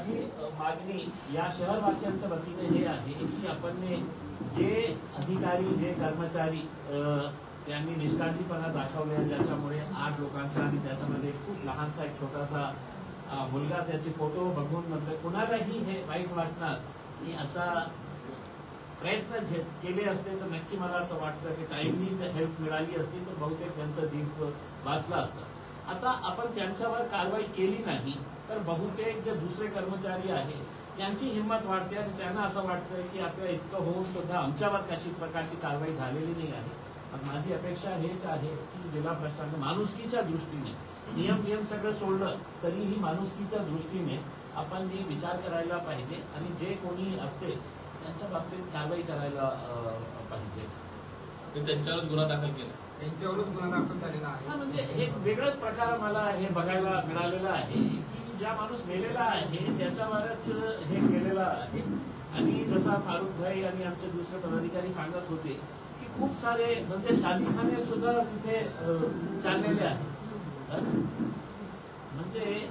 माझी मागणी या शहरवासियांच्या वतीने हे आहे की आपण जे अधिकारी जे कर्मचारी त्यांनी निष्काळजीपणा दाखवले, ज्याच्यामुळे 8 लोकांचा आणि त्याच्यामध्ये खूप लहानसा एक छोटासा मुलगा त्याचे फोटो बघून म्हटलं कुणालाही हे वाईट वाटणार की असा प्रयत्न केले असते तर नक्की मला असं वाटतं की टाइमली हेल्प मिळाली असती तर बहुतेक त्यांचा जीव वाचला असता। आता आपण त्यांच्यावर कारवाई केली नाही तर बहुतेक जे दुसरे कर्मचारी आहेत त्यांची हिंमत वाढते आणि त्यांना असं वाटतं की आपल्या इतकं होऊन सुद्धा आमच्यावर कशी प्रकारची कारवाई झालेली नाही आहे। पण माझी अपेक्षा हेच आहे की जिल्हा प्रशासन माणुसकीच्या दृष्टीने नियम सगळं सोडलं तरीही माणुसकीच्या दृष्टीने आपण विचार करायला पाहिजे आणि जे कोणी असते त्यांच्या बाबतीत कारवाई करायला पाहिजे। त्यांच्यावरच गुन्हा दाखल केला, त्यांच्यावरच गुन्हा दाखल झालेला आहे। म्हणजे हे वेगळंच प्रकार मला हे बघायला मिळालेलं आहे की ज्या माणूस मेलेला आहे त्याच्यावरच हे केलेलं आहे। आणि जसा फारुख भाई आणि आमचे दुसरे पदाधिकारी सांगत होते की खूप सारे म्हणजे शादीखाने सुद्धा तिथे चाललेले आहेत। म्हणजे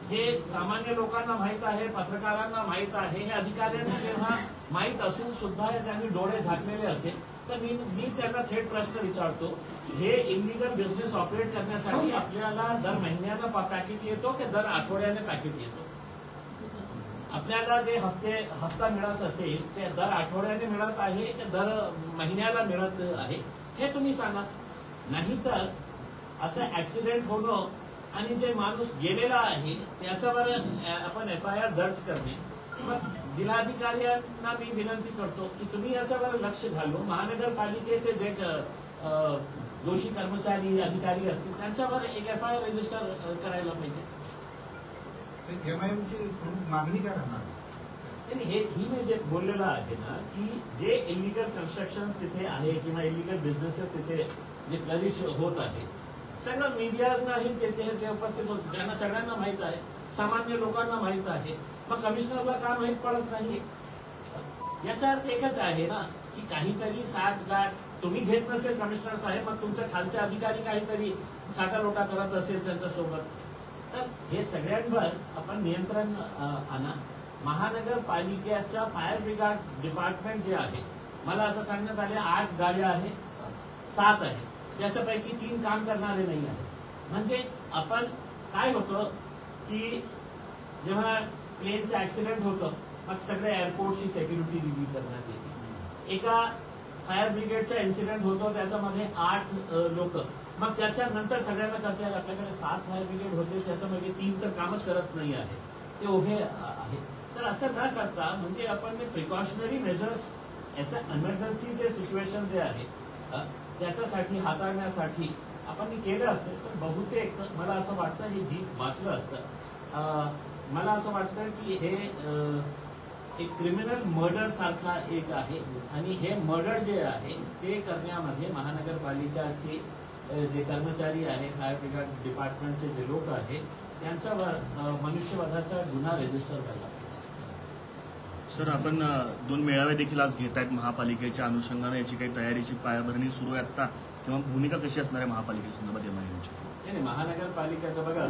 हे सामान्य लोकांना माहित आहे, पत्रकारांना माहित आहे, हे अधिकाऱ्यांना जेव्हा माहित असून सुद्धा त्यांनी डोळे झाकलेले असेल तर मी त्यांना थेट प्रश्न विचारतो, हे इलिगल बिझनेस ऑपरेट करण्यासाठी आपल्याला दर महिन्याला पॅकेट येतो की दर आठवड्याने पॅकेट येतो? आपल्याला जे हप्ता मिळत असेल ते दर आठवड्याने मिळत आहे की दर महिन्याला मिळत आहे हे तुम्ही सांगा। नाहीतर असं ऍक्सिडेंट होणं आणि जे माणूस गेलेला आहे त्याच्यावर आपण FIR दर्ज करणे। मग जिल्हाधिकाऱ्यांना मी विनंती करतो की तुम्ही याच्यावर लक्ष घालून महानगरपालिकेचे जे दोषी कर्मचारी अधिकारी असतील त्यांच्यावर एक FIR रजिस्टर करायला पाहिजे। MIMची मागणी काय राहणार? ही मी जे बोललेलं आहे ना की जे इलिगल कन्स्ट्रक्शन तिथे आहे किंवा इलिगल बिझनेसेस तिथे जे फ्लरिश होत आहे सगळं मीडियानाही ते उपस्थित होत, त्यांना सगळ्यांना माहित आहे, सामान्य लोकांना माहित आहे। मग कमिशनरला का माहित पडत नाही? याचा अर्थ एकच आहे ना की काहीतरी 60 लाख तुम्ही घेत नसेल कमिशनर साहेब, मग तुमच्या खालचे अधिकारी काहीतरी साठालोटा करत असेल त्यांच्यासोबत, तर हे सगळ्यांवर आपण नियंत्रण आणा। महानगरपालिकेच्या फायर ब्रिगेड डिपार्टमेंट जे आहे मला असं सांगण्यात आले 8 गाड्या आहेत, 7 आहेत, त्याच्यापैकी 3 काम करणारे नाही आहेत। म्हणजे आपण काय होतं की जेव्हा प्लेनचं ऍक्सिडेंट होतं मग सगळ्या एअरपोर्टची सेक्युरिटी रिव्ह्यू करण्यात येते। एका फायर ब्रिगेडचा इन्सिडेंट होतो त्याच्यामध्ये 8 लोक, मग त्याच्यानंतर सगळ्यांना करता येईल आपल्याकडे 7 फायर ब्रिगेड होते त्याच्यामध्ये 3 तर कामच करत नाही आहे, ते उभे आहेत। तर असं न करता म्हणजे आपण प्रिकॉशनरी मेजर्स असं इमर्जन्सीचे सिच्युएशन जे आहे त्याच्यासाठी हाताळण्यासाठी आपण केलं असतं तर बहुतेक मला असं वाटतं हे जीव वाचलं असतं। मला असं वाटतं की हे एक क्रिमिनल मर्डर सारखा एक आहे आणि हे मर्डर जे आहे ते करण्यामध्ये महानगरपालिकाचे जे कर्मचारी आहे, फायर ब्रिगेड डिपार्टमेंटचे जे लोक आहेत त्यांच्यावर मनुष्यवधाचा गुन्हा रजिस्टर झाला। सर, आपण 2 मेळावे देखील आज घेत आहेत महापालिकेच्या अनुषंगाने, याची काही तयारीची पायाभरणी सुरू आहे आता किंवा भूमिका कशी असणार आहे महापालिकेच्या संदर्भात MIMची? नाही, महानगरपालिकेचं बघा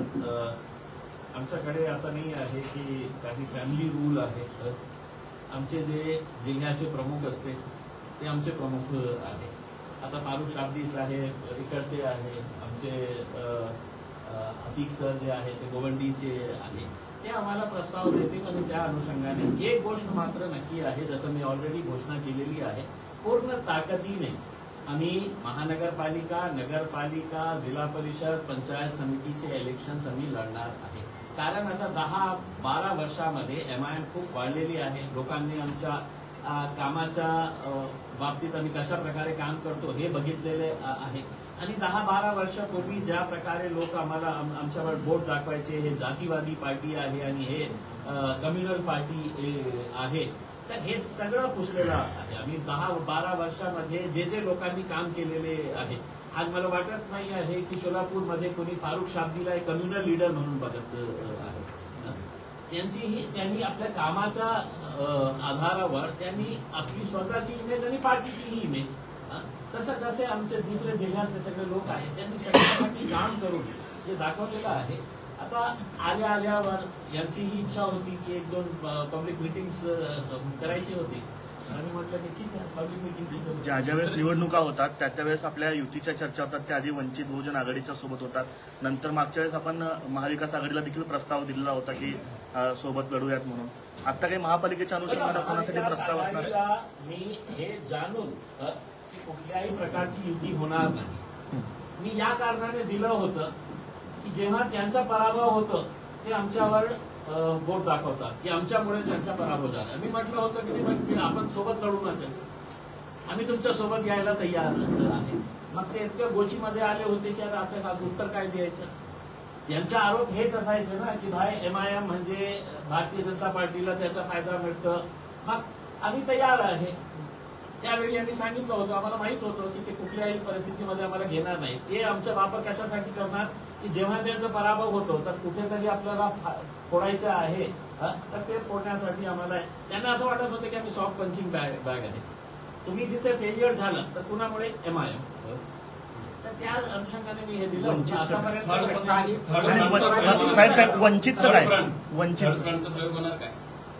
आमच्याकडे असं नाही आहे की काही फॅमिली रूल आहेत। आमचे जे जिल्ह्याचे प्रमुख असते ते आमचे प्रमुख आहेत। आता फारुख शाब्दी साहेब इकडचे आहे, आमचे अफीक सर जे आहे ते गोवंडीचे आहे, ते आम्हाला प्रस्ताव देतील आणि त्या अनुषंगाने एक गोष्ट मात्र नक्की आहे, जसं मी ऑलरेडी घोषणा केलेली आहे, पूर्ण ताकदीने आम्ही महानगरपालिका, नगरपालिका, जिल्हा परिषद, पंचायत समितीचे इलेक्शन्स आम्ही लढणार आहे। कारण आता 10-12 वर्षामध्ये MIM खूप वाढलेली आहे। लोकांनी आमच्या कामाच्या बाबतीत आम्ही कशा प्रकारे काम करतो हे बघितलेले आहे आणि 10-12 वर्षापूर्वी ज्या प्रकारे लोक आम्हाला आमच्यावर बोट दाखवायचे हे जातीवादी पार्टी आहे आणि हे कम्युनल पार्टी आहे, तर हे सगळं पुसलेलं आहे। आम्ही 10-12 वर्षामध्ये जे लोकांनी काम केलेले आहे, आज मला वाटत नाही आहे की सोलापूरमध्ये कोणी फारुख शाब्दीला एक कम्युनल लीडर म्हणून बघत आहे। त्यांनी आपल्या कामाच्या आधारावर त्यांनी आपली स्वतःची इमेज आणि पार्टीची इमेज, तसं जसे आमचे दुसऱ्या जिल्ह्यातले सगळे लोक आहेत त्यांनी सगळ्यांसाठी काम करून जे दाखवलेलं आहे आता आल्यावर यांची ही इच्छा होती की 1-2 पब्लिक मिटिंग्स करायची होती. आम्ही म्हटलं की ठीक आहे, पब्लिक मिटिंग ज्या वेळेस निवडणुका होतात त्यावेळेस आपल्या युतीच्या चर्चा होतात, त्या आधी वंचित बहुजन आघाडीच्या सोबत होतात. नंतर मागच्या वेळेस आपण महाविकास आघाडीला देखील प्रस्ताव दिलेला होता की सोबत लढूयात म्हणून. आता काही महापालिकेच्या अनुषंगाने कोणासाठी प्रस्ताव असणार आहे? मी हे जाणून की कुठल्याही प्रकारची युती होणार नाही. मी या कारणाने दिलं होतं की जेव्हा त्यांचा पराभव होतो ते आमच्यावर बोट दाखवतात की आमच्यामुळे त्यांचा पराभव झाला. मी म्हटलं होतं की आपण सोबत लढू नका, आम्ही तुमच्या सोबत यायला तयार आहे. मग ते इतक्या गोष्टीमध्ये आले होते की आता उत्तर काय द्यायचं. त्यांचा आरोप हेच असायचे ना की भाई MIM म्हणजे भारतीय जनता पार्टीला त्याचा फायदा मिळतो. मग आम्ही तयार आहे. त्यावेळी आम्ही सांगितलं होतं, आम्हाला माहित होतं की ते कुठल्याही परिस्थितीमध्ये आम्हाला घेणार नाही. ते आमचा वापर कशासाठी करणार की जेव्हा त्यांचा पराभव होतो तर कुठेतरी आपल्याला फोडायचं आहे तर ते फोडण्यासाठी आम्हाला. त्यांना असं वाटत होतं की आम्ही सॉफ्ट पंचिंग बॅग आहे. तुम्ही जिथे फेल्युअर झालं तर कुणामुळे MIM. तर त्या अनुषंगाने मी हे दिलं. वंचितचं आतापर्यंत काय? वंचित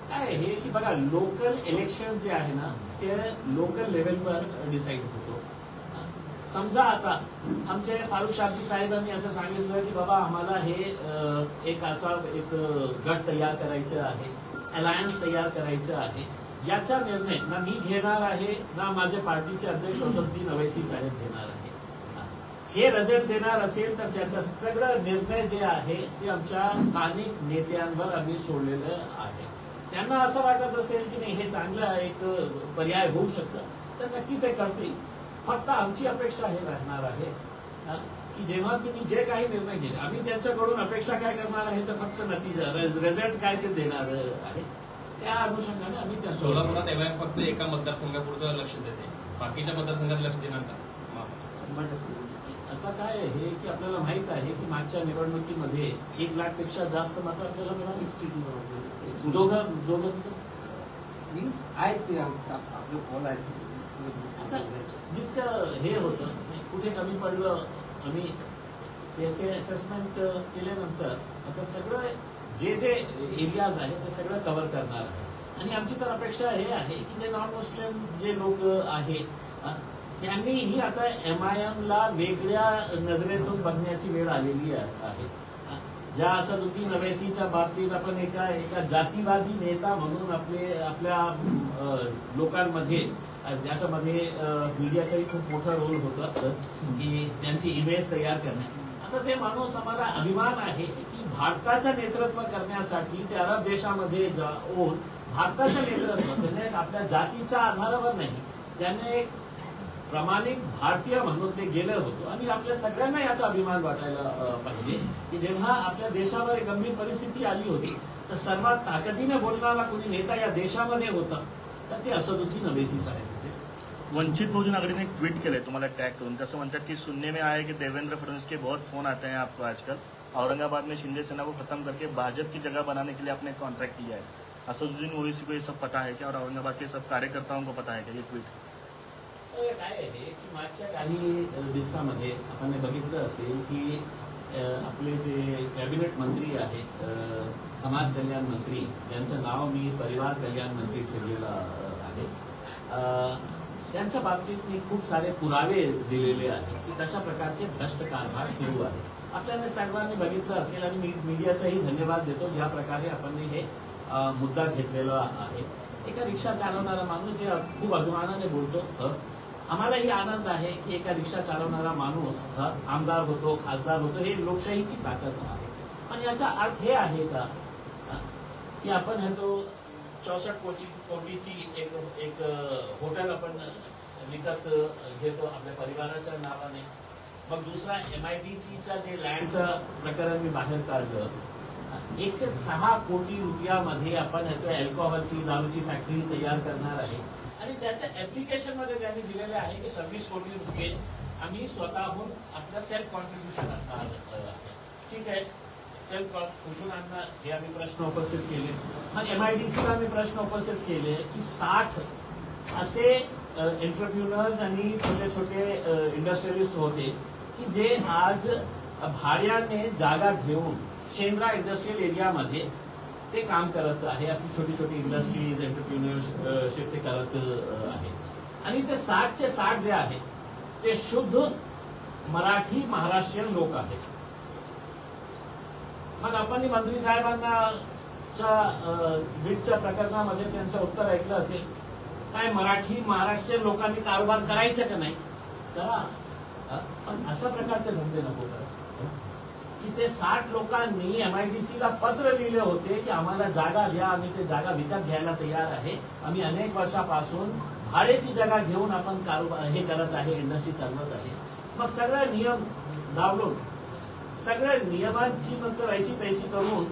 काय हे की बघा, लोकल इलेक्शन जे आहे ना ते लोकल लेवलवर डिसाईड होतो. समजा आता आमचे फारुख शाब्दी साहेबांनी असं सांगितलं की बाबा आम्हाला हे एक गट तयार करायचं आहे, अलायन्स तयार करायचं आहे. याचा निर्णय ना मी घेणार आहे ना माझे पार्टीचे अध्यक्ष असदुद्दीन अवैसी साहेब घेणार आहे. हे रिझल्ट देणार असेल तर त्याचा सगळं निर्णय जे आहे ते आमच्या स्थानिक नेत्यांवर आम्ही सोडलेलं आहे. त्यांना असं वाटत असेल की नाही हे चांगलं एक पर्याय होऊ शकतं तर नक्की ते करतील. फक्त आमची अपेक्षा हे राहणार आहे की जेव्हा तुम्ही जे काही निर्णय घेतले, आम्ही त्यांच्याकडून अपेक्षा काय करणार आहे तर फक्त नतीजा रिझल्ट काय ते देणार आहे. त्या अनुषंगाने आम्ही त्या सोलापुरात MIM फक्त एका मतदारसंघापुरतं लक्ष देते, बाकीच्या मतदारसंघात लक्ष देणार का? आता काय आहे की आपल्याला माहित आहे की मागच्या निवडणुकीमध्ये 1 लाखपेक्षा जास्त मतं आपल्याला मिळाली. दोघं आहेत ते आपले पोल आहेत. आता जितकं हे होतं कुठे कमी पडलं आम्ही त्याचे असेसमेंट केल्यानंतर आता सगळं जे एरियाज आहेत ते सगळं कव्हर करणार आहे. आणि आमची तर अपेक्षा हे आहे की जे नॉन मुस्लिम जे लोक आहेत त्यांनीही आता MIMला वेगळ्या नजरेतून बघण्याची वेळ आलेली आहे. ज्या असदुद्दीन अवैसीच्या बाबतीत आपण एका जातीवादी नेता म्हणून आपल्या लोकांमध्ये ज्याच्यामध्ये मीडियाचाही खूप मोठा रोल होता की त्यांची इमेज तयार करण्यात. आता ते माणूस आम्हाला अभिमान आहे की भारताचं नेतृत्व करण्यासाठी ते अरब देशामध्ये जाऊन भारताचं नेतृत्व त्याने आपल्या जातीच्या आधारावर नाही, त्याने एक प्रामाणिक भारतीय म्हणून ते गेले होतो. आणि आपल्या सगळ्यांना याचा अभिमान वाटायला पाहिजे की जेव्हा आपल्या देशावर एक गंभीर परिस्थिती आली होती तर सर्वात ताकदीने बोलणारा कोणी नेता या देशामध्ये होता तर ते असदुद्दीन अवैसी साहेब होते. वंचित बहुजन आघाड़ी ने एक ट्वीट किया तुम्हाला टैग करून तसं म्हणतात की सुनने में आया कि देवेंद्र फडणवीस के बहुत फोन आते हैं आपको आजकल, औरंगाबाद में शिंदे सेना को खत्म करके भाजपा की जगह बनाने के लिए आपने कॉन्ट्रैक्ट किया है. असदुद्दीन ओवैसी को ये सब पता है क्या और औरंगाबाद के सब कार्यकर्ताओं को पता है क्या ये ट्वीट? काय आहे की मागच्या काही दिवसामध्ये आपण बघितलं असेल की आपले जे कॅबिनेट मंत्री आहेत, समाज कल्याण मंत्री, त्यांचं नाव मी परिवार कल्याण मंत्री ठेवलेलं आहे. त्यांच्या बाबतीत मी खूप सारे पुरावे दिलेले आहेत की कशा प्रकारचे भ्रष्ट कारभार सुरू आहे. आपल्याला सर्वांनी बघितलं असेल आणि मीडियाचाही धन्यवाद देतो ज्या प्रकारे आपण हे मुद्दा घेतलेला आहे. एका रिक्षा चालवणारा माणूस जे खूप अभिमानाने बोलतो, आम्हालाही आनंद आहे की एका रिक्षा चालवणारा माणूस आमदार होतो, खासदार होतो, हे लोकशाहीची ताकद आहे. पण याचा अर्थ हे आहे का की आपण हे तो 64 कोटीची एक हॉटेल आपण विकत घेतो आपल्या परिवाराच्या नावाने. मग दुसरा MIDCचा जे लँडचं प्रकरण मी बाहेर काढलं, 106 कोटी रुपयामध्ये आपण अल्कोहोलची दारूची फॅक्टरी तयार करणार आहे. आणि त्याच्या ऍप्लिकेशन मध्ये त्यांनी दिलेले आहे की 26 कोटी रुपये आम्ही स्वतःहून आपलं सेल्फ कॉन्ट्रीब्युशन असणार आहे. ठीक आहे, सेल्फ कुठून आणणार हे आम्ही प्रश्न उपस्थित केले. मग MIDCला आम्ही प्रश्न उपस्थित केले की 60 असे एंटरप्रिन्युअर्स आणि छोटे छोटे इंडस्ट्रियलिस्ट होते की जे आज भाड्याने जागा घेऊन शेंद्रा इंडस्ट्रियल एरियामध्ये ते काम करत आहे. आपली छोटी छोटी इंडस्ट्रीज एंटरप्रिन्युअरशिप ते करत आहे. आणि ते 60चे 60 जे आहे ते शुद्ध मराठी महाराष्ट्रीयन लोक आहेत. मग आपण मंत्री साहेबांना बीडच्या प्रकरणामध्ये त्यांचं उत्तर ऐकलं असेल, काय मराठी महाराष्ट्रीयन लोकांनी कारभार करायचा का नाही? करा, पण अशा प्रकारचे धंदे नको करा. की ते 60 लोकांनी MIDCला पत्र लिहिले होते की आम्हाला जागा द्या, आम्ही ते जागा विकत घ्यायला तयार आहे, आम्ही अनेक वर्षापासून भाड्याची जागा घेऊन आपण कारभार हे करत आहे, इंडस्ट्री चालवत आहे. मग सगळे नियम डावलून सगळ्या नियमांची नंतर ऐशी तैशी करून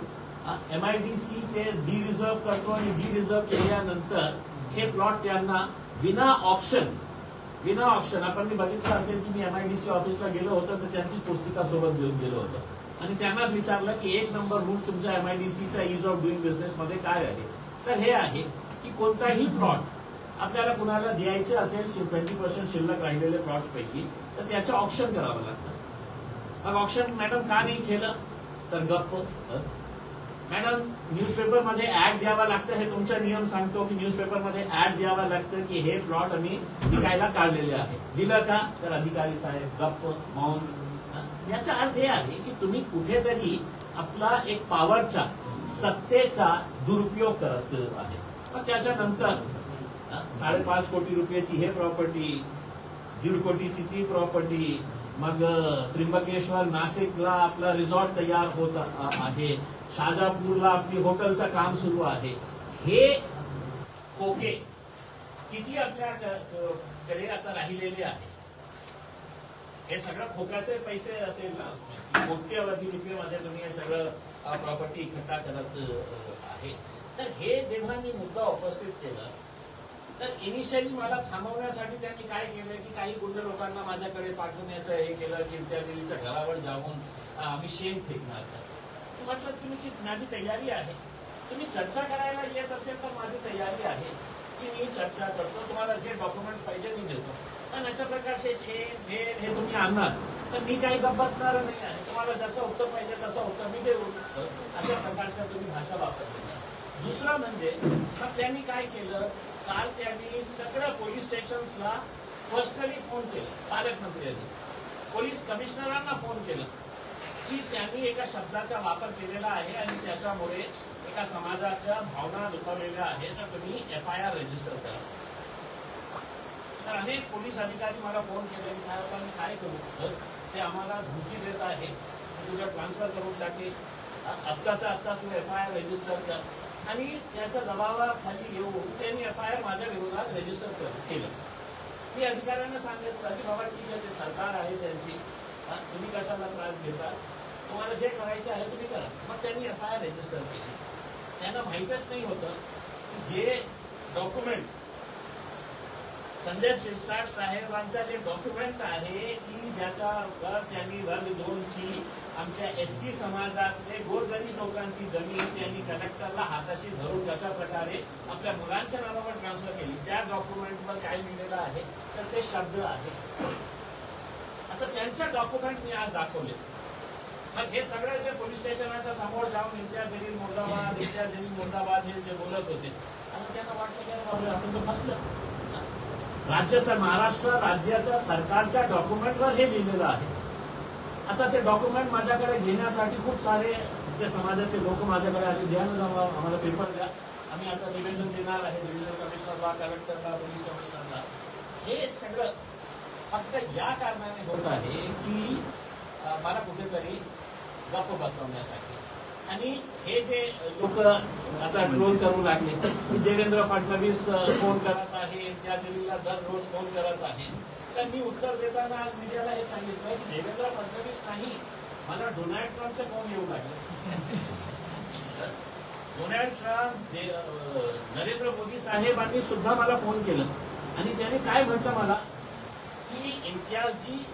MIDC ते डिरिझर्व करतो आणि डिरिझर्व केल्यानंतर हे प्लॉट त्यांना विना ऑप्शन आपण मी बघितलं असेल की मी MIDC ऑफिसला गेलो होतो तर त्यांची पुस्तिका सोबत घेऊन गेलो होतो आणि त्यांनाच विचारलं की 1 नंबर रूल तुमच्या MIDCच्या इज ऑफ डुईंग बिझनेस मध्ये काय आहे. तर हे आहे की कोणताही प्लॉट आपल्याला कुणाला द्यायचे असेल 20% शिल्लक राहिलेले प्लॉट्स पैकी तर त्याचं ऑप्शन करावं लागतं. मग ऑप्शन मॅडम का नाही केलं तर गप्प. मॅडम न्यूजपेपरमध्ये ऍड द्यावा लागतं, हे तुमचा नियम सांगतो की न्यूजपेपरमध्ये ऍड द्यावा लागतं की हे प्लॉट आम्ही विकायला काढलेले आहे. दिलं का तर अधिकारी साहेब गप्प मौन. याचा अर्थ हे आहे की तुम्ही कुठेतरी आपला एक पॉवरचा सत्तेचा दुरुपयोग करत आहे. मग त्याच्यानंतर 5.5 कोटी रुपयाची हे प्रॉपर्टी, 1.5 कोटीची ती प्रॉपर्टी, मग त्र्यंबकेश्वर नाशिकला आपला रिसॉर्ट तयार होत आहे, शाजापूरला आपली हॉटेलचं काम सुरू आहे. हे खोके किती आपल्याकडे आता राहिलेले आहे. हे सगळं खोक्याचे पैसे असेल ना, कोट्यवधी रुपयामध्ये तुम्ही हे सगळं प्रॉपर्टी इकट्ठा करत आहे. तर हे जेव्हा मी मुद्दा उपस्थित केला तर इनिशियली मला थांबवण्यासाठी त्यांनी काय केलं की काही गुंड लोकांना माझ्याकडे पाठवण्याचं हे केलं की त्या घरावर जाऊन आम्ही शेण फेकणार. म्हटलं तुमची माझी तयारी आहे, तुम्ही चर्चा करायला येत असेल तर माझी तयारी आहे की मी चर्चा करतो, तुम्हाला जे डॉक्युमेंट पाहिजे मी देतो. पण अशा प्रकारचे शेण हे तुम्ही आणणार तर मी काही गप्प बसणार नाही आहे. तुम्हाला जसं उत्तर पाहिजे तसं उत्तर मी देऊ. अशा प्रकारच्या तुम्ही भाषा वापरली. दुसरा म्हणजे मग त्यांनी काय केलं, काल त्यांनी सगळ्या पोलीस स्टेशन्सला पर्सनली फोन केला. पालकमंत्र्यांनी पोलीस कमिशनरांना फोन केला की त्यांनी एका शब्दाचा वापर केलेला आहे आणि त्याच्यामुळे एका समाजाच्या भावना दुखावलेल्या आहेत, तर तुम्ही FIR रजिस्टर करा. तर अनेक पोलीस अधिकारी मला फोन केले की साहेब आम्ही काय करू, ते आम्हाला धमकी देत आहे, तुझ्या ट्रान्सफर करून टाके, आत्ताचा आत्ता तू FIR रजिस्टर कर. आणि त्याच्या दबावाखाली येऊन त्यांनी FIR माझ्या विरोधात रजिस्टर केलं. मी अधिकाऱ्यांना सांगितलं की बाबा ठीक आहे, ते सरकार आहे त्यांची, तुम्ही कशाला त्रास घेता, तुम्हाला जे करायचे आहे तुम्ही करा. मग त्यांनी FIR रजिस्टर केली. त्यांना माहीतच नाही होतं की जे डॉक्युमेंट संजय शिरसाट साहेबांचा जे डॉक्युमेंट आहे की ज्याच्यावर त्यांनी वर्ग 2ची आमच्या SC समाजातले गोरगरीब लोकांची जमीन त्यांनी कलेक्टरला हाताशी धरून कशा प्रकारे आपल्या मुलांच्या नावावर ट्रान्सफर केली, त्या डॉक्युमेंटवर काय लिहिलेलं आहे तर ते शब्द आहे. आता त्यांच्या डॉक्युमेंट मी आज दाखवले. मग हे सगळं जे पोलीस स्टेशनच्या समोर जाऊन इम्तियाज जलील मुर्दाबाद हे जे बोलत होते, आता त्यांना वाटलं की बाबा आपण तर फसलं. महाराष्ट्र राज्याच्या सरकारच्या डॉक्युमेंटवर हे लिहिलेलं आहे. आता ते डॉक्युमेंट माझ्याकडे घेण्यासाठी खूप सारे ते समाजाचे लोक माझ्याकडे आले, द्या ना आम्हाला पेपर द्या, आम्ही आता निवेदन देणार आहे डिव्हिजनल कमिशनरला, कलेक्टरला, पोलीस कमिशनरला. हे सगळं फक्त या कारणाने होत आहे की मला कुठेतरी गप्प बसवण्यासाठी. आणि हे जे लोक आता ट्रोल करू लागले की देवेंद्र फडणवीस फोन करत आहे, त्या जलीलला दररोज फोन करत आहे, तर मी उत्तर देताना आज मीडियाला हे सांगितलं की देवेंद्र फडणवीस नाही, मला डोनाल्ड ट्रम्पचे फोन येऊ लागले. डोनाल्ड ट्रम्प नरेंद्र मोदी साहेबांनी सुद्धा मला फोन केलं आणि त्याने काय म्हटलं मला कि इम्तियाज जी,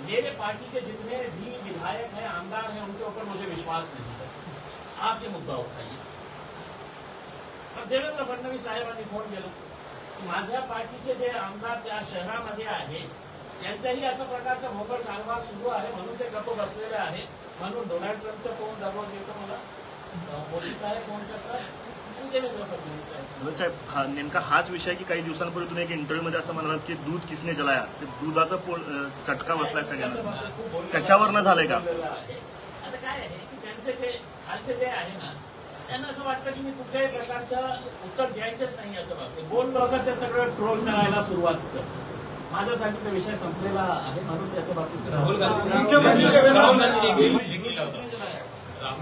मेरे पार्टी के जितने भी विधायक हैं, आमदार हैं, उनके ऊपर मुझे विश्वास नहीं है, आप ये मुद्दा उठाइए. मग देवेंद्र फडणवीस साहेबांनी फोन केला की माझ्या पार्टीचे जे आमदार त्या शहरामध्ये आहे त्यांचाही अशा प्रकारचा मोकळ कारभार सुरू आहे म्हणून ते गप्प बसलेले आहे. म्हणून डोनाल्ड ट्रम्पचा फोन दररोज येतो मला, मोदी साहेब फोन करतात आणि देवेंद्र फडणवीस साहेब. साहेब नेमका हाच विषय की काही दिवसांपूर्वी तुम्ही एक इंटरव्ह्यूमध्ये असं म्हणालात की दूध किसने जलाया, ते दुधाचा चटका बसलाय सगळ्यांना, त्याच्यावरनं झालंय का? आता काय आहे की त्यांचे जे खालचे जे आहे ना त्यांना असं वाटतं की मी कुठल्याही प्रकारचं उत्तर द्यायचंच नाही याच्या बाबतीत. बोललो का ते सगळं ट्रोल करायला सुरुवात करतं. माझ्यासाठी तो विषय संपलेला आहे म्हणून त्याच्या बाबतीत राहुल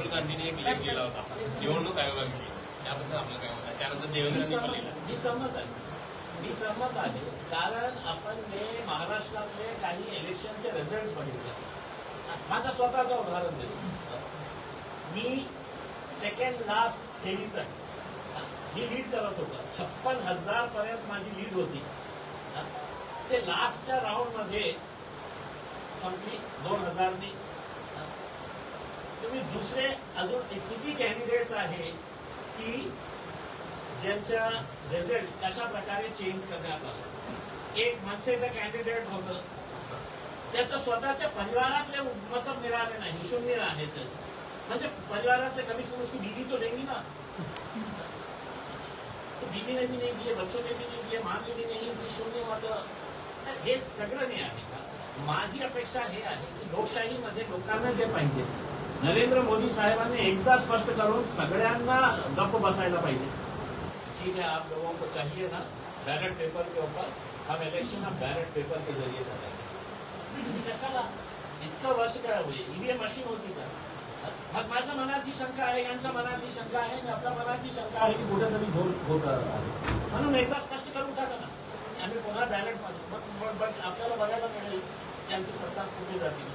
गांधीने एक लेख लिहिला होता निवडणूक आयोगाविषयी, त्याबद्दल आपलं काय मत आहे? त्यानंतर देवेंद्रांनी पण लिहिला. मी सहमत आहे कारण आपण महाराष्ट्रातले काही इलेक्शनचे रिझल्ट बघितले. माझा स्वतःचं उदाहरण देतो. मी सेकंड लास्ट फेरी तक मी लीड करत होतो. 56,000 पर्यंत माझी लीड होती. ते लास्टच्या राऊंड मध्ये संपली 2,000नी. तुम्ही दुसरे अजून किती कॅन्डिडेट्स आहे की ज्यांचा रिझल्ट कशा प्रकारे चेंज करण्यात आला. एक मनसेचं कॅन्डिडेट होतं, त्याचं स्वतःच्या परिवारातले मत मिळाले नाही, 0 आहे त्याचं. म्हणजे परिवारातले कमी से कम उसकी बीवी तो देंगी ना, तो बीवी ने भी नहीं दिए, बच्चों ने भी नहीं दिए, मां ने भी नहीं दी, 0 मत. हे सगळं नाही आहे का? माझी अपेक्षा हे आहे की लोकशाहीमध्ये लोकांना जे पाहिजे, नरेंद्र मोदी साहेबांनी एकदा स्पष्ट करून सगळ्यांना गप्प बसायला पाहिजे. ठीक है, आप लोगों को चाहिए ना बैलेट पेपर के ऊपर, हम इलेक्शन अब बैलेट पेपर के जरिए करेंगे. कशाला इतकं वर्ष काय होईल? ईव्हीएम मशीन होती का? मग माझ्या मनाची शंका आहे, यांच्या मनाची शंका आहे, आपल्या मनाची शंका आहे की कुठेतरी झोल होत आहे. म्हणून एकदा स्पष्ट करून टाका ना, आम्ही पुन्हा बॅलेट आपल्याला बघायला मिळेल त्यांची सत्ता कुठे जातील.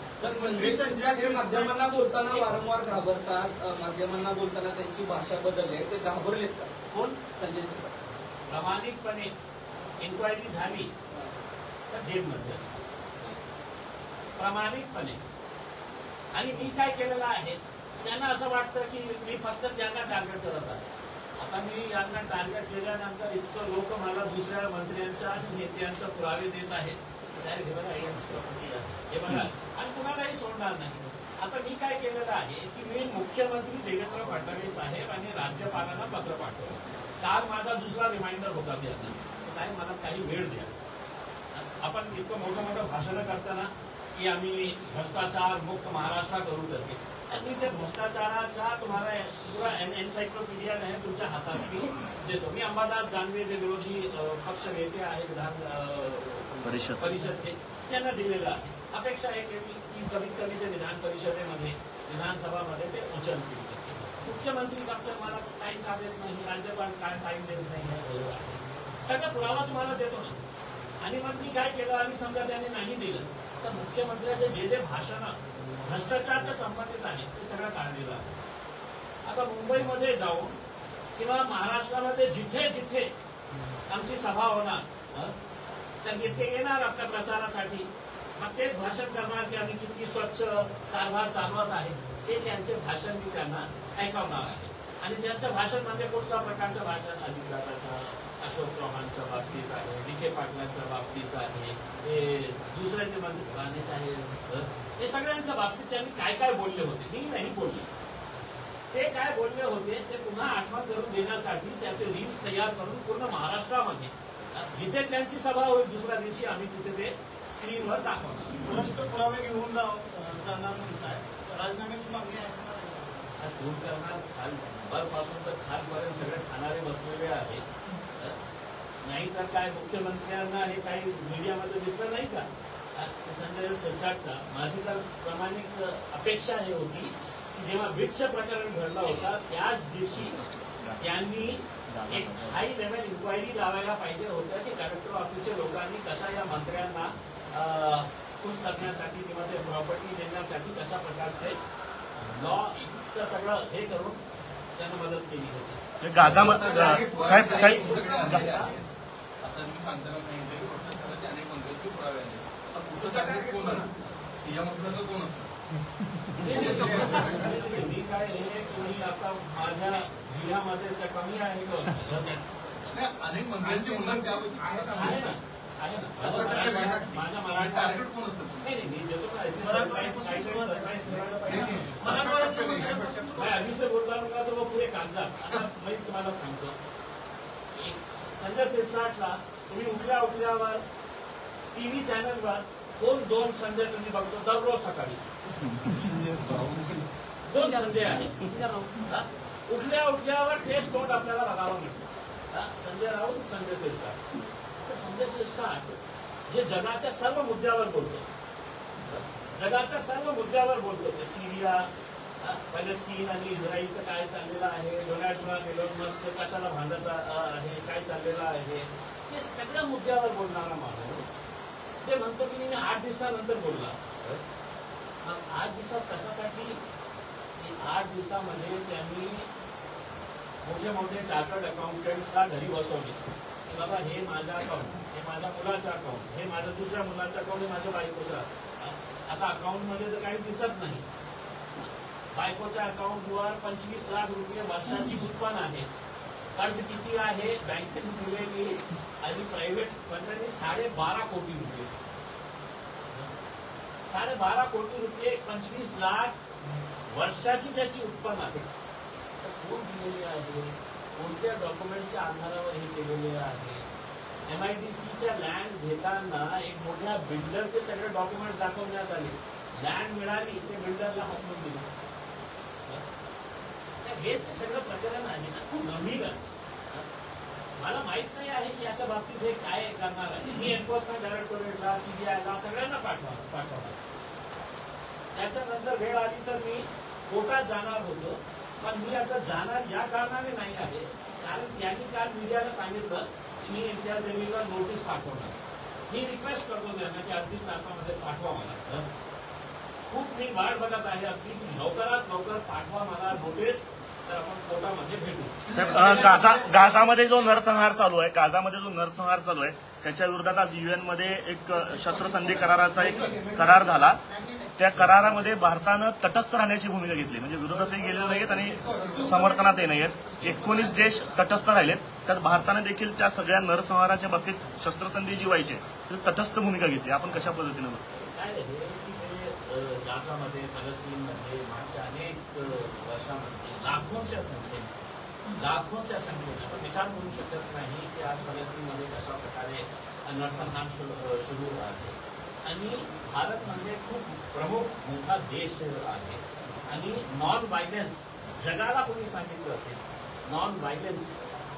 हे माध्यमांना बोलताना वारंवार घाबरतात, माध्यमांना बोलताना त्यांची भाषा बदलली, ते घाबरलेत का? कोण? संजय शिरसाट. प्रामाणिकपणे इन्क्वायरी झाली तर जेबमध्ये असते, प्रामाणिकपणे. आणि मी काय केलेलं आहे, त्यांना असं वाटतं की मी फक्त त्यांना टार्गेट करत आहे. आता मी यांना टार्गेट केल्यानंतर इतकं लोक मला दुसऱ्या मंत्र्यांच्या आणि नेत्यांचा पुरावे देत आहेत. साहेब हे बघा, यांची प्रॉपर्टी आहे, हे बघा, आणि कुणालाही सोडणार नाही. आता मी काय केलेलं आहे की मी मुख्यमंत्री देवेंद्र फडणवीस साहेब आणि राज्यपालांना पत्र पाठवलं. काल माझा दुसरा रिमाइंडर होता त्यांना, साहेब मला काही वेळ द्या. आपण इतकं मोठं भाषणं करताना की आम्ही भ्रष्टाचार मुक्त महाराष्ट्र करू करते, आणि ते भ्रष्टाचाराचा तुम्हाला पुरा एन्सायक्लोपीडिया आहे तुमच्या हातात मी देतो. मी अंबादास दानवे जे विरोधी पक्ष नेते आहे विधान परिषदचे, त्यांना दिलेलं आहे. अपेक्षा आहे की कमीत कमी ते विधान परिषदेमध्ये विधानसभामध्ये ते उचलतील. मुख्यमंत्री फक्त मला टाईम का देत नाही, राज्यपाल काय टाईम देत नाही, सगळा पुरावा तुम्हाला देतो ना. आणि मग मी काय केलं, आणि समजा त्याने नाही दिलं तर मुख्यमंत्र्याचे जे भाषण भ्रष्टाचारच्या संबंधित आहे ते सगळं काढलेलं आहे. आता मुंबईमध्ये जाऊन किंवा महाराष्ट्रामध्ये जिथे जिथे आमची सभा होणार तर इथे येणार आपल्या प्रचारासाठी, मग तेच भाषण करणार की आम्ही किती स्वच्छ कारभार चालवत आहे, ते त्यांचे भाषण मी त्यांना ऐकवणार आहे. आणि त्यांचं भाषण म्हणजे कुठल्या प्रकारचं भाषण, अजितदादाचं, अशोक चव्हाणच्या बाबतीत आहे, विखे पाटलांच्या बाबतीत आहे, हे दुसरे जे मंत्री राणे साहेब, हे सगळ्यांच्या बाबतीत त्यांनी काय काय बोलले होते, मी नाही बोलले, ते काय बोलले होते ते पुन्हा आठवण करून देण्यासाठी त्याचे रील्स तयार करून पूर्ण महाराष्ट्रामध्ये जिथे त्यांची सभा होईल दुसऱ्या दिवशी आम्ही तिथे ते स्क्रीनवर दाखवणार. पुरावे घेऊन जाणार म्हणताय, राजीनाम्याची मागणी असणार आहे. दूर करणार, खाल वरपासून तर खालपर्यंत सगळे खाणारे बसलेले आहेत. नाही तर काय मुख्यमंत्र्यांना हे काही मीडियामध्ये दिसलं नाही का संजय शिरसाटचा? माझी तर प्रामाणिक अपेक्षा हे होती की जेव्हा बीडचं प्रकरण घडलं होता त्याच दिवशी त्यांनी एक हाय लेवल इन्क्वायरी लावायला पाहिजे होतं की कलेक्टर ऑफिसच्या लोकांनी कशा या मंत्र्यांना खुश करण्यासाठी किंवा ते प्रॉपर्टी देण्यासाठी कशा प्रकारचे लॉचं सगळं हे करून त्यांना मदत केली होती. गाजामध्ये साहेब आता मी सांगताना अनेक मंत्र्यांचे पुरावे आले. आता पुढचं टार्गेट कोण आहे? सीएम असलं तर कोण असतं? मी काय हे तुम्ही आता माझ्या जिल्ह्यामध्ये त्या कमी आहे अनेक मंत्र्यांची उल्लेख त्यापैकी आहे ना. आहे ना माझ्या मराठी टार्गेट कोण असतं? नाही मी देतो ना सरप्राईज काहीतरी सरप्राईज ठेवायला पाहिजे नाही आधी से बोलता का तो पुरे कागजात आता मी तुम्हाला सांगतो संजय शिरसाटला तुम्ही उठल्यावर टीव्ही चॅनलवर दोन संजय तुम्ही बघतो दररोज सकाळी 2 संजय आहेत उठल्यावर तेच तोंड आपल्याला बघावं मिळतं संजय राऊत संजय शिरसाट तर संजय शिरसाट जे जगाच्या सर्व मुद्द्यावर बोलतो ते सीरिया पॅलेस्टीन आणि इस्रायलचं काय चाललेलं आहे डोनाल्ड ट्रम्प एलॉन मस्क कशाला भांडत आहे काय चाललेलं आहे ते सगळ्या मुद्द्यावर बोलणारा माणूस ते म्हणतो की मी 8 दिवसानंतर बोलला 8 दिवसात कशासाठी 8 दिवसामध्ये त्यांनी मोठे चार्टर्ड अकाउंटंट्सला घरी बसवले की बाबा हे माझं अकाउंट हे माझ्या मुलाचं अकाउंट हे माझ्या दुसऱ्या मुलाचं अकाउंट हे माझ्या बायकोचं आता अकाउंटमध्ये तर काही दिसत नाही बायकोच्या अकाउंटवर 25 लाख रुपये वर्षाची उत्पन्न आहे कर्ज किती आहे बँकेने दिलेली आणि प्रायव्हेट फंडांनी 12.5 कोटी रुपये 12.5 कोटी रुपये 25 लाख वर्षाची त्याची उत्पन्न आहे कोण दिलेली आहे कोणत्या डॉक्युमेंटच्या आधारावर हे केलेले आहे MIDCच्या लँड घेताना एक मोठ्या बिल्डरचे सगळे डॉक्युमेंट दाखवण्यात आले लँड मिळाली ते बिल्डरला हाकलून दिली हे सगळं प्रकरण आहे ना खूप गंभीर आहे मला माहित नाही आहे की याच्या बाबतीत हे काय करणार आहे मी एन्फोर्समेंट डायरेक्टोरेटला CBIला सगळ्यांना पाठवणार त्याच्यानंतर वेळ आली तर मी कोर्टात जाणार होतो पण मी आता जाणार या कारणाने नाही आहे कारण त्यांनी काल मीडियाला सांगितलं की मी इम्तियाज जलीलला नोटीस पाठवणार मी रिक्वेस्ट करतो त्यांना की 38 तासामध्ये पाठवा मला खूप मी वाट बघत आहे अगदी लवकरात लवकर पाठवा मला नोटीस तर आपण कोर्टामध्ये भेटू साहेब गाझामध्ये जो नरसंहार चालू आहे त्याच्या विरोधात आज UN मध्ये एक शस्त्रसंधी कराराचा एक करार झाला त्या करारामध्ये भारतानं तटस्थ राहण्याची भूमिका घेतली म्हणजे विरोधातही गेलेले नाहीत आणि समर्थनातही नाहीत 19 देश तटस्थ राहिलेत त्यात भारतानं देखील त्या सगळ्या नरसंहाराच्या बाबतीत शस्त्रसंधी जी व्हायची तटस्थ भूमिका घेतली आपण कशा पद्धतीनं काय आहे की ते गाझामध्ये फलस्तीनमध्ये मागच्या अनेक वर्षामध्ये लाखोंच्या संख्येने आपण विचार करू शकत नाही की आज फलस्तीनमध्ये कशा प्रकारे नरसंहार सुरू आहे आणि भारत म्हणजे खूप प्रमुख मोठा देश आहे आणि नॉन व्हायलन्स जगाला कोणी सांगितलं असेल नॉन व्हायलन्स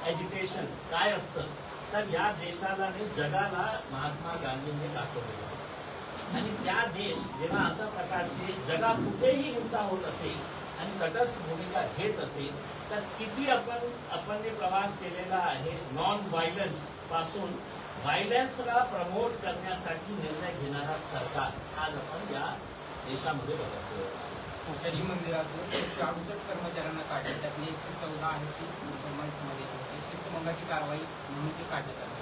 एज्युकेशन काय असतं तर या देशाला आणि जगाला महात्मा गांधींनी दाखवलेलं आणि त्या देश जेव्हा अशा प्रकारचे जगात कुठेही हिंसा होत असेल आणि तटस्थ भूमिका घेत असेल तर किती आपण प्रवास केलेला आहे नॉन व्हायलन्स पासून व्हायलन्सला प्रमोट करण्यासाठी निर्णय घेणारा सरकार आज आपण या देशामध्ये बघतो शनी मंदिरातून 168 कर्मचाऱ्यांना काढले त्यातली 114 आहेत ती मुसलमान समाजाची शिस्तभंगाची कारवाई म्हणून ते काढण्यात आली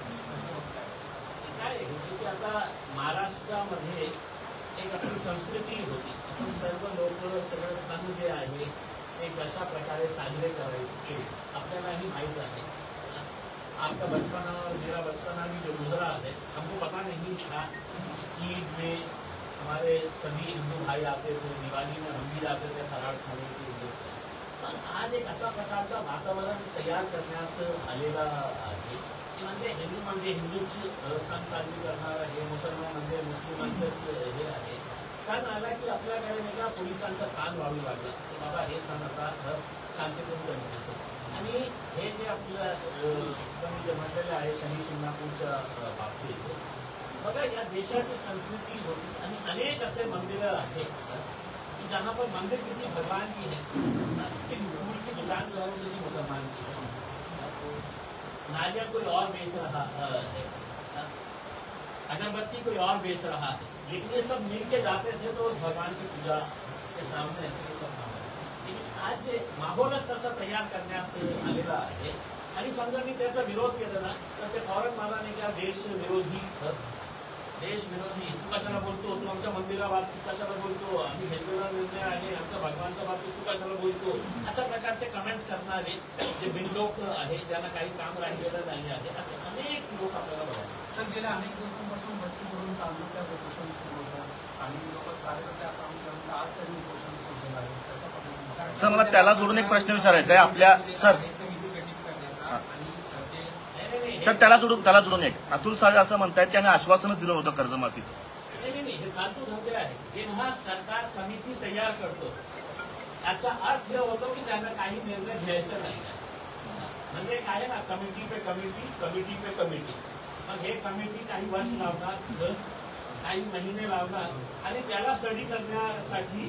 काय आहे की आता महाराष्ट्रामध्ये एक आपली संस्कृती होती आपण सर्व लोक सगळं सण जे आहे ते कशा प्रकारे साजरे करायचे आपल्यालाही माहीत आहे आपका बचपना मेरा बचपना भी जो गुजरा है हमको पता नहीं था ईद में हमारे सभी हिंदू भाई आते थे दिवाली में हम भी जाते थे फराळ खाने के लिए पण आज एक अशा प्रकारचा वातावरण तयार करण्यात आलेला आहे की म्हणजे हिंदू म्हणजे हिंदूची सण साजरी करणार आहे मुसलमान म्हणजे मुस्लिमांचंच हे आहे सण आला की आपल्याकडे वेगळा पोलिसांचा ताण वाढू लागला की बाबा हे सण आता शांतीपूर्ण करणे असेल आणि हे जे आपलं जे म्हटलेलं आहे शनी शिंगणापूरच्या बाबतीत बघा या देशाची संस्कृती होती आणि अनेक असे मंदिरं आहेत की ज्यांना पण मंदिर किसी भगवान की है फूल की दुकान जो है किसी मुसलमान की है नारियल कोई और बेच रहा है अगरबत्ती कोई और बेच रहा है लेकिन ये सब मिल के जाते थे तो उस भगवान की पूजा के सामने ये सब सामने लेकिन आज माहोलच तसा तयार करण्यात आलेला आहे आणि समजा मी त्याचा विरोध केला ना तर ते फौरन मला नाही का देश विरोधी देश विरोधी तू कशाला बोलतो, तू आमच्या मंदिराबाबतीत कशाला बोलतो, आम्ही घेतलेला निर्णय आहे आमच्या भगवानच्या बाबतीत तू कशाला बोलतो, अशा प्रकारचे कमेंट्स करणारे जे बिनलोक आहे, ज्यांना काही काम राहिलेलं नाही आहे, असे अनेक लोक आपल्याला बघायला. सर, गेल्या अनेक दिवसांपासून बच्चू कडून तालुक्यात उपोषण सुरू होतं आणि जवळपास कार्यकर्ते आता आज त्यांनी उपोषण सुरू आहे. कशा पद्धतीने सर, मला त्याला जोडून एक प्रश्न विचारायचा आहे आपल्या. सर समिती गठीत करण्याचा आणि ते सर त्याला जोडून एक अतुल सावे असं म्हणतायत की आम्ही आश्वासनच दिलं होतं कर्जमाफीचं. नाही, हे फालतू धंदे आहे. जेव्हा सरकार समिती तयार करतो याचा अर्थ हे होतो की त्यांना काही निर्णय घ्यायचा नाही. म्हणजे काय ना, कमिटी पे कमिटी. मग हे कमिटी काही वर्ष लावणार, काही महिने लावणार आणि त्याला स्टडी करण्यासाठी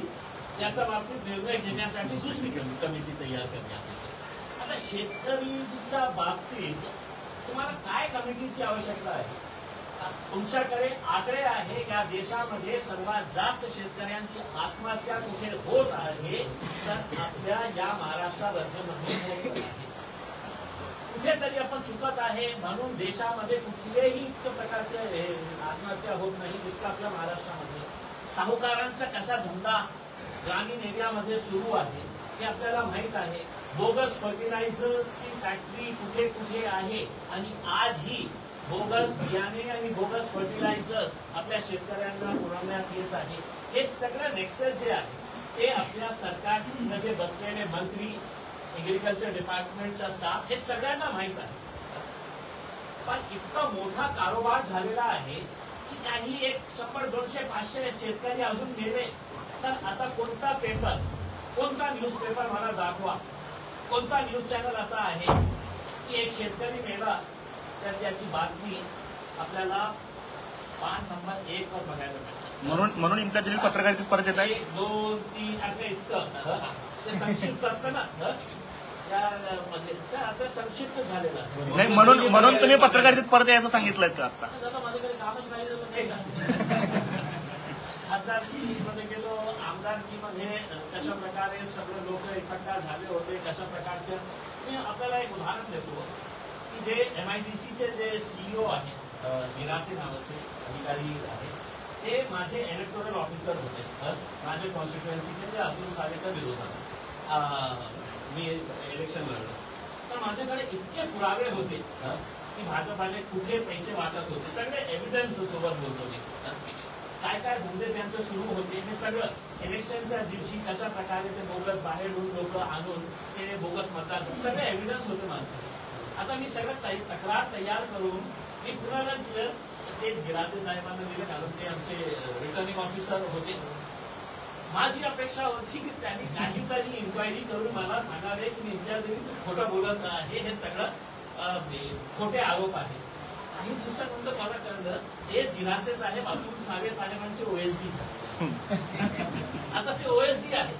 याच्या बाबतीत निर्णय घेण्यासाठी दुसरी कमिटी तयार करण्यात. आता शेतकरीच्या बाबतीत तुम्हाला काय कमिटीची आवश्यकता आहे? तुमच्याकडे आकडे आहे या देशामध्ये सर्वात जास्त शेतकऱ्यांची आत्महत्या कुठे होत आहे तर आपल्या या महाराष्ट्र राज्यामध्ये होत आहे. कुठेतरी आपण चुकत आहे म्हणून देशामध्ये कुठलेही इतक्या प्रकारचे आत्महत्या होत नाही जितकं आपल्या महाराष्ट्रामध्ये. साहुकारांचा कसा धंदा ग्रामीण एरियामध्ये सुरू आहे हे आपल्याला माहित आहे. बोगस फर्टिलायझर्सची फॅक्टरी कुठे कुठे आहे आणि आजही बोगस बियाणे आणि बोगस फर्टिलायझर्स आपल्या शेतकऱ्यांना पुरवण्यात येत आहे. हे सगळं नेक्सस जे आहे ते आपल्या सरकारमध्ये बसलेले मंत्री, एग्रीकल्चर डिपार्टमेंटचा स्टाफ हे सगळ्यांना माहित आहे. पण इतका मोठा कारोबार झालेला आहे की काही 100, 200, 500 शेतकरी अजून गेले तर आता कोणता पेपर, कोणता न्यूज पेपर मला दाखवा, कोणता न्यूज चॅनल असा आहे की एक शेतकरी मेला तर त्याची बातमी आपल्याला पान नंबर 1 वर बघायला मिळते. म्हणून इंटरव्ह्यू पत्रकारितेत परत येत आहे. 1, 2, 3 असं इतकं ते संक्षिप्त असतं ना, आता संक्षिप्त झालेलं. नाही, म्हणून तुम्ही पत्रकारितेत परत यायचं सांगितलंय का आता? आता माझ्याकडे कामच राहिलं नाही का. खासदारकीमध्ये गेलो, आमदारकीमध्ये कशा प्रकारे सगळे लोक एकत्र झाले होते, कशा प्रकारचे. मी आपल्याला एक उदाहरण देतो की जे MIDCचे जे CEO आहेत, गिरासे नावाचे अधिकारी आहेत, ते माझे इलेक्टोरल ऑफिसर होते. माझे कॉन्स्टिट्युएन्सीचे जे अतुल सावेच्या विरोधात मी इलेक्शन लढलो. तर माझ्याकडे इतके पुरावे होते की भाजपाने कुठे पैसे वाटत होते, सगळे एव्हिडन्स सोबत बोलतो मी. काय काय धंदे त्यांचे सुरू होते हे सगळं इलेक्शनच्या दिवशी कशा प्रकारे ते बोगस बाहेरून लोक आणून ते बोगस मतदान, सगळे एव्हिडन्स होते माझे. आता मी सगळं तक्रार तयार करून मी कुणाला दिलं, ते गिरासे साहेबांना दिलं कारण ते आमचे रिटर्निंग ऑफिसर होते. माझी अपेक्षा होती की त्यांनी काहीतरी इन्क्वायरी करून मला सांगावे की नित्यादेवी तू खोटं बोलत आहे, हे सगळं खोटे आरोप आहे. काही दिवसानंतर मला कळलं तेच गिरासे साहेब अतुल सावे साहेबांचे OSD झाले. आता ते OSD आहे.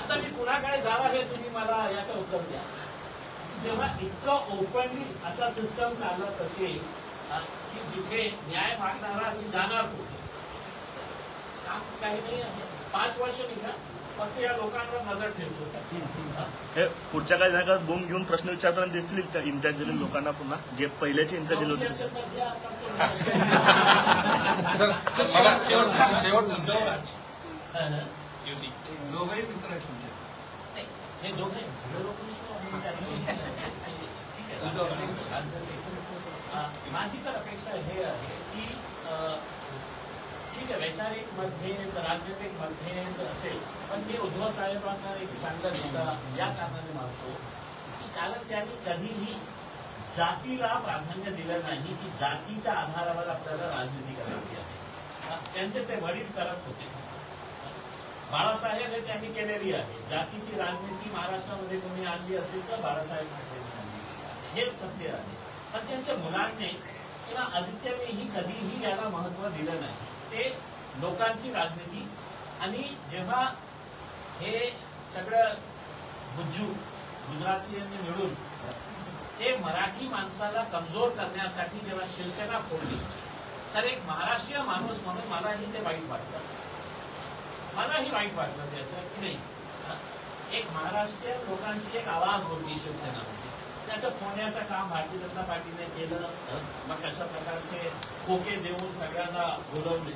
आता मी कुणाकडे जावं हे तुम्ही मला याचं उत्तर द्या. जेव्हा इतकं ओपनली असा सिस्टम चालत असेल की जिथे न्याय मागणारा मी जाणार कुठे, काम काही नाही आहे. 5 वर्ष निघा फक्त या लोकांवर नजर ठेवतो. हे पुढच्या काही जागा बूम घेऊन प्रश्न विचारताना दिसतील इंटरजेल लोकांना पुन्हा, जे पहिल्याचे इंटरजेल होते. शेवट युती दोघंही मित्र आहेत तुमचे. हे दोघे सगळे लोक माझी तर अपेक्षा हे आहे की ठीक आहे, वैचारिक मतभेद, राजनैतिक मतभेद असेल, पण मी उद्धव साहेबांना एक चांगला नेता या कारणाने मानतो की कारण त्यांनी कधीही जातीला प्राधान्य दिलं नाही की जातीच्या आधारावर आपल्याला राजनीती करायची आहे. त्यांचे ते वडील करत होते. बाळासाहेब हे त्यांनी केलेली आहे. जातीची राजनीती महाराष्ट्रामध्ये कोणी आणली असेल तर बाळासाहेब ठाकरेंनी आणली आहे, हे सत्य आहे. पण त्यांच्या मुलांनी किंवा आदित्यनेही कधीही याला महत्व दिलं नाही. ते लोकांची राजनीती आणि जेव्हा हे सगळं गुजरातीयांनी मिळून ते मराठी माणसाला कमजोर करण्यासाठी जेव्हा शिवसेना फोडली तर एक महाराष्ट्रीय माणूस म्हणून मलाही ते वाईट वाटलं. मलाही वाईट वाटलं त्याचं की नाही, एक महाराष्ट्रीयन लोकांची एक आवाज होती शिवसेना. त्या त्याचं फोडण्याचं काम भारतीय जनता पार्टीने केलं. मग अशा प्रकारचे खोके देऊन सगळ्यांना बोलवले.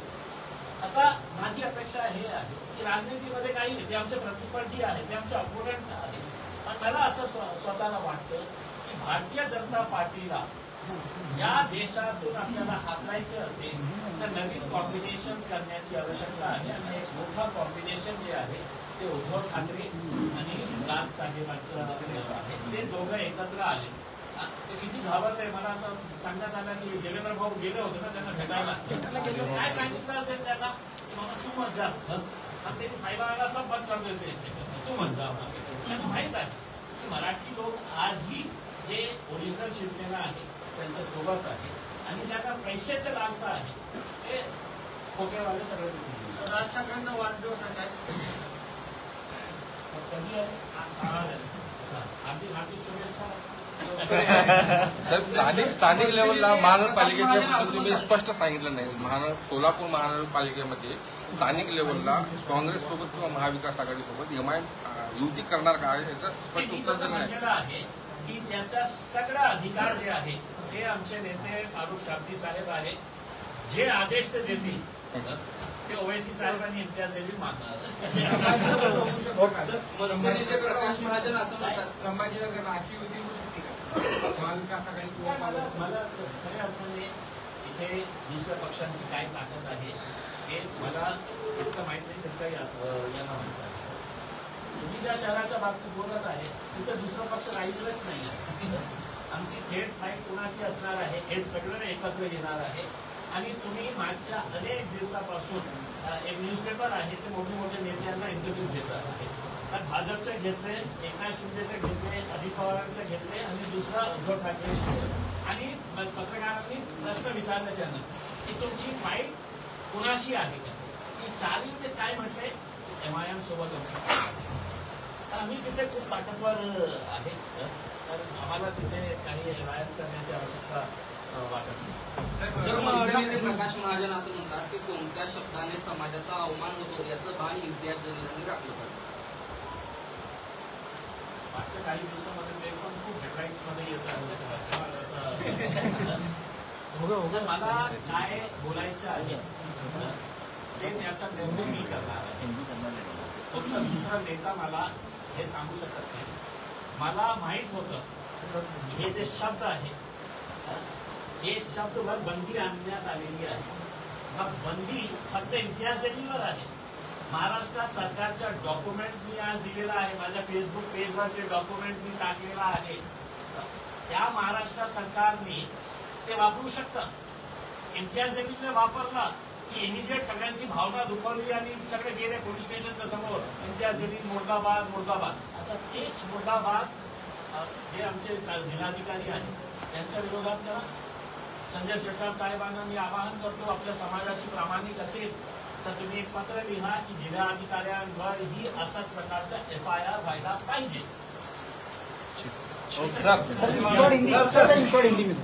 आता माझी अपेक्षा हे आहे की राजनीतीमध्ये काही नाही, ते आमचे प्रतिस्पर्धी आहेत, ते आमचे अपोनंट आहेत. पण मला असं स्वतःला वाटतं की भारतीय जनता पार्टीला या देशातून आपल्याला हाताळायचे असेल तर नवीन कॉम्बिनेशन्स करण्याची आवश्यकता आहे. आणि एक मोठं कॉम्बिनेशन जे आहे ते उद्धव ठाकरे आणि राज साहेबांचं आहे. ते दोघं एकत्र आले. ते किती घाबरले मला असं सांगण्यात आलं की देवेंद्र भाऊ गेले होते ना त्यांना भेटायला. काय सांगितलं असेल त्यांना की बाबा तू मत जा, आणि त्यांनी फायदा सब बंद कर देते, तू मत जा. त्यांना माहित आहे की मराठी लोक आजही जे ओरिजिनल शिवसेना आहे त्यांच्या सोबत आहे आणि ज्यांना पैशाचे लालसा आहे ते खोकेवाले सगळे. राज ठाकरेंचा वाढदिवस आहे, कधी आहे? हार्दिक शुभेच्छा. साहेब, स्थानिक लेवलला महानगरपालिकेच्या बद्दल तुम्ही स्पष्ट सांगितलं नाही. सोलापूर महानगरपालिकेमध्ये स्थानिक लेवलला काँग्रेस सोबत किंवा महाविकास आघाडी सोबत MIM युती करणार का याचं स्पष्ट उत्तर दिलं नाही. आहे की त्याचा सगळा अधिकार जे आहे ते आमचे नेते फारुख शाब्दी साहेब आहे. जे आदेश ते देतील ते ओवैसी साहेबांनी इम्तियाज जलील मानणार. मनसे नेते प्रकाश महाजन असं म्हणतात संभाजीनगर अशी युती होऊ शकते का महाविकास आघाडी किंवा मला खऱ्या अर्थाने इथे दुसऱ्या पक्षांची काय ताकद आहे हे मला इतकं माहित नाही, तितकं यांना माहित आहे. तुम्ही ज्या शहराच्या बाबतीत बोलत आहे तिथं दुसरा पक्ष राहिलेलंच नाही आहे. आमची थेट फाईट कुणाची असणार आहे हे सगळं एकत्र येणार आहे. आणि तुम्ही मागच्या अनेक दिवसापासून एक न्यूजपेपर आहे ते मोठे मोठे नेत्यांना इंटरव्ह्यू देतात आहे. तर भाजपचे घेतले, एकनाथ शिंदेचे घेतले, अजित पवारांचे घेतले आणि दुसरा उद्धव ठाकरे घेतले. आणि पत्रकारांनी प्रश्न विचारले त्यांना की तुमची फाईट कुणाशी आहे का? की चारी ते काय म्हटले MIM सोबत होते. आम्ही तिथे खूप ताकदवर आहे, तर आम्हाला तिथे काही रायट्स करण्याची आवश्यकता वाटत नाही. सर, मनसे नेते प्रकाश महाजन असं म्हणतात की कोणत्या शब्दाने समाजाचा अवमान होतो याचं भान इम्तियाज जलीलांनी राखलं पाहिजे. मागच्या काही दिवसामध्ये ते पण खूप हेडलाईन्स मध्ये येत मला काय बोलायचं आहे ते त्याचा निर्णय मी करणार आहे. फक्त दुसरा नेता मला हे सांगू शकत नाही. मला माहित होतं हे जे शब्द आहे हे शब्दवर बंदी आणण्यात आलेली आहे. मग बंदी फक्त इम्तियाज जलीलवर आहे. महाराष्ट्र सरकारच्या डॉक्युमेंट मी आज दिलेला आहे, माझ्या फेसबुक पेजवर ते डॉक्युमेंट मी टाकलेला आहे. त्या महाराष्ट्र सरकारने ते वापरू शकतं. इम्तियाज जलीलने वापरला की इमिजिएट सगळ्यांची भावना दुखावली आणि सगळे गेले पोलीस स्टेशनच्या समोर. इम्तियाज जलील मुर्दाबाद मुर्दाबाद. आता तेच मुर्दाबाद जे आमचे जिल्हाधिकारी आहेत त्यांच्या विरोधात करा. संजय शिरसाट साहेबांना मी आवाहन करतो, आपल्या समाजाशी प्रामाणिक असेल तर तुम्ही एक पत्र लिहा की जिल्हाधिकाऱ्यांवर ही अशाच प्रकारचा FIR व्हायला पाहिजे. सर हिंदी में